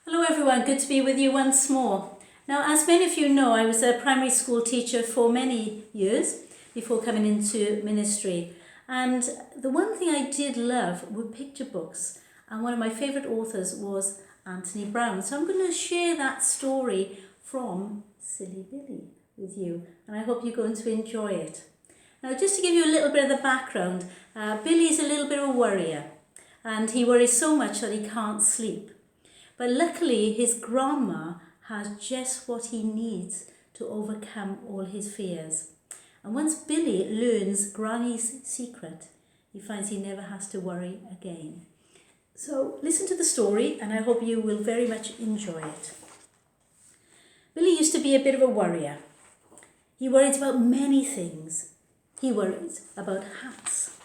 Hello everyone, good to be with you once more. Now, as many of you know, I was a primary school teacher for many years before coming into ministry. And the one thing I did love were picture books. And one of my favourite authors was Anthony Brown. So I'm going to share that story from Silly Billy with you. And I hope you're going to enjoy it. Now, just to give you a little bit of the background, Billy is a little bit of a worrier. And he worries so much that he can't sleep. But luckily, his grandma has just what he needs to overcome all his fears. And once Billy learns Granny's secret, he finds he never has to worry again. So listen to the story, and I hope you will very much enjoy it. Billy used to be a bit of a worrier. He worried about many things. He worried about hats.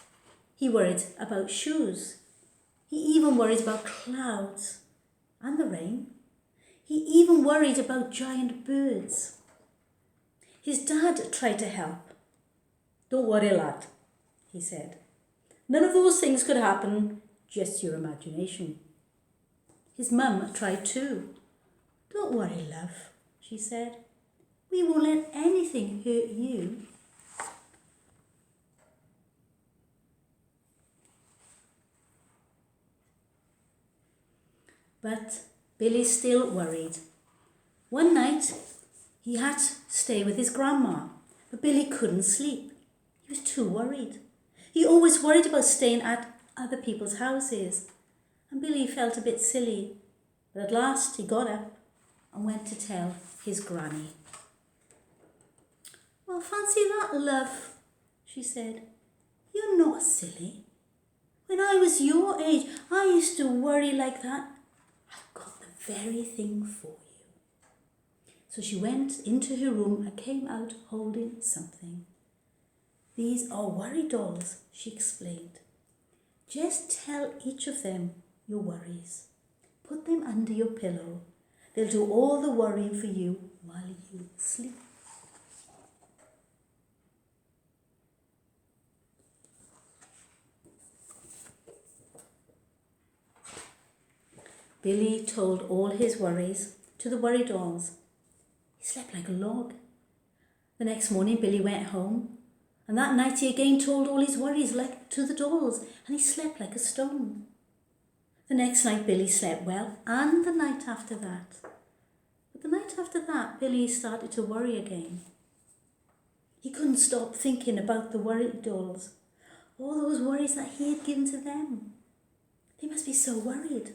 He worried about shoes. He even worried about clouds and the rain. He even worried about giant birds. His dad tried to help. "Don't worry, lad," he said. "None of those things could happen, just your imagination." His mum tried too. "Don't worry, love," she said. "We won't let anything hurt you." But Billy still worried. One night, he had to stay with his grandma, but Billy couldn't sleep. He was too worried. He always worried about staying at other people's houses, and Billy felt a bit silly. But at last, he got up and went to tell his granny. "Well, fancy that, love," she said. "You're not silly. When I was your age, I used to worry like that. I've got the very thing for you." So she went into her room and came out holding something. "These are worry dolls," she explained. "Just tell each of them your worries. Put them under your pillow. They'll do all the worrying for you while you sleep." Billy told all his worries to the worry dolls. He slept like a log. The next morning, Billy went home, and that night he again told all his worries to the dolls, and he slept like a stone. The next night, Billy slept well, and the night after that. But the night after that, Billy started to worry again. He couldn't stop thinking about the worry dolls, all those worries that he had given to them. They must be so worried.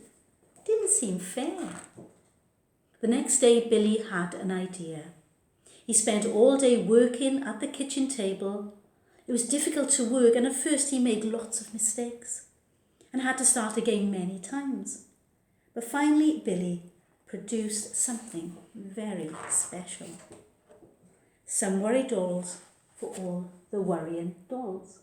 Didn't seem fair. The next day, Billy had an idea. He spent all day working at the kitchen table. It was difficult to work, and at first he made lots of mistakes and had to start again many times. But finally, Billy produced something very special. Some worry dolls for all the worrying dolls.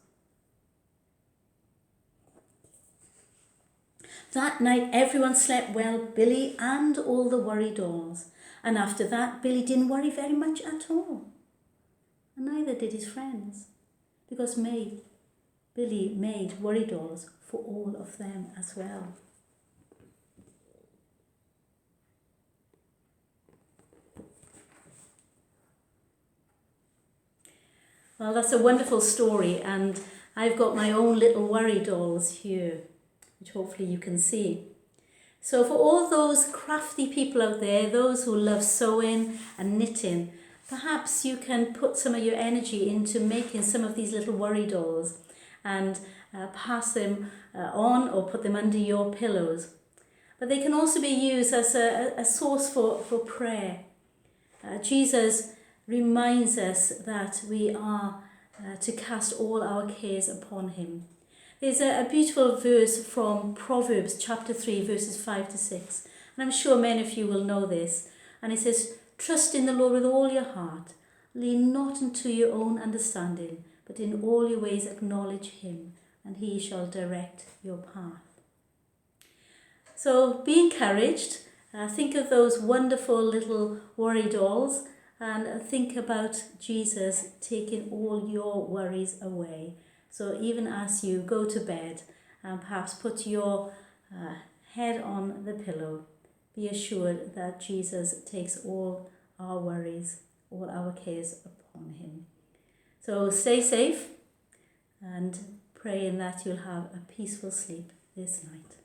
That night, everyone slept well, Billy and all the worry dolls. And after that, Billy didn't worry very much at all. And neither did his friends, because Billy made worry dolls for all of them as well. Well, that's a wonderful story, and I've got my own little worry dolls here, which hopefully you can see. So for all those crafty people out there, those who love sewing and knitting, perhaps you can put some of your energy into making some of these little worry dolls and pass them on or put them under your pillows. But they can also be used as a source for prayer. Jesus reminds us that we are to cast all our cares upon him. There's a beautiful verse from Proverbs chapter 3, verses 5 to 6. And I'm sure many of you will know this. And it says, "Trust in the Lord with all your heart. Lean not unto your own understanding, but in all your ways acknowledge him, and he shall direct your path." So be encouraged. Think of those wonderful little worry dolls and think about Jesus taking all your worries away. So even as you go to bed, perhaps put your head on the pillow be assured that Jesus takes all our worries, all our cares upon him. So stay safe and praying that you'll have a peaceful sleep this night.